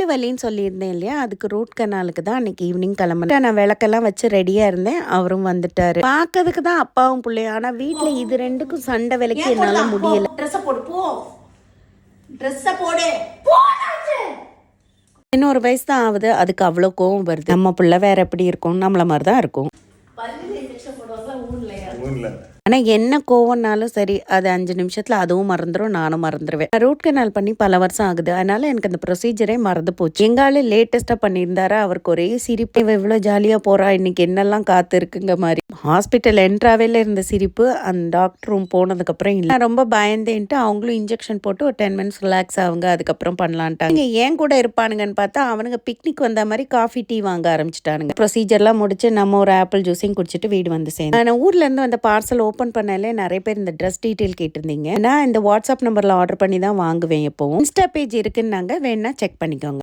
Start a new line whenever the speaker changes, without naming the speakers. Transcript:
பல்லு வலின்னு சொல்லியிருந்தேன் இல்லையா, அதுக்கு ரூட் கனாலுக்கு தான் அன்னைக்கு ஈவினிங் கிளம்புனேன். நான் விளக்கெல்லாம் வச்சு ரெடியா இருந்தேன். அவரும் வந்துட்டாரு. பார்க்கறதுக்கு தான் அப்பாவும் பிள்ளையும். ஆனா வீட்டுல இது ரெண்டுக்கும் சண்டை விலைக்கு என்னால முடியல. இன்னொரு வயசு தான் ஆகுது, அதுக்கு அவ்வளோ கோவம் வருது. நம்ம பிள்ளை வேற எப்படி இருக்கும், நம்மள மாதிரி தான் இருக்கும். ஆனால் என்ன கோவம்னாலும் சரி, அது 5 நிமிஷத்தில் அதுவும் மறந்துடும், நானும் மறந்துடுவேன். ரூட் கனால் பண்ணி பல வருஷம் ஆகுது, அதனால எனக்கு அந்த ப்ரொசீஜரே மறந்து போச்சு. எங்கால லேட்டஸ்ட்டாக பண்ணியிருந்தாரா, அவருக்கு ஒரே சிரிப்பு. இவ்வளோ ஜாலியாக போகிறா, இன்னைக்கு என்னெல்லாம் காத்து இருக்குங்க மாதிரி. ஹாஸ்பிட்டல் என்ட்ராவேல இருந்த சிரிப்பு அந்த டாக்டர் ரூம் போனதுக்கப்புறம் இல்லை. நான் ரொம்ப பயந்தேன்ட்டு அவங்களும் இன்ஜெக்ஷன் போட்டு ஒரு 10 மினிட்ஸ் ரிலாக்ஸ் ஆகுங்க, அதுக்கப்புறம் பண்ணலான்ட்டாங்க. ஏன் கூட இருப்பானுங்கன்னு பார்த்தா அவனுங்க பிக்னிக் வந்த மாதிரி காஃபி டீ வாங்க ஆரம்பிச்சிட்டானுங்க. ப்ரொசீஜர்லாம் முடிச்சு நம்ம ஒரு ஆப்பிள் ஜூஸையும் குடிச்சிட்டு வீடு வந்து சேர்ந்தேன். நான் ஊர்லேருந்து வந்த பார்சல் ஓப்பன் பண்ணாலே நிறைய பேர் இந்த ட்ரெஸ் டீட்டெயில் கேட்டிருந்தீங்க. நான் இந்த வாட்ஸ்அப் நம்பரில் ஆர்டர் பண்ணி தான் வாங்குவேன் எப்பவும். இன்ஸ்டா பேஜ் இருக்குன்னாங்க, வேணா செக் பண்ணிக்கோங்க.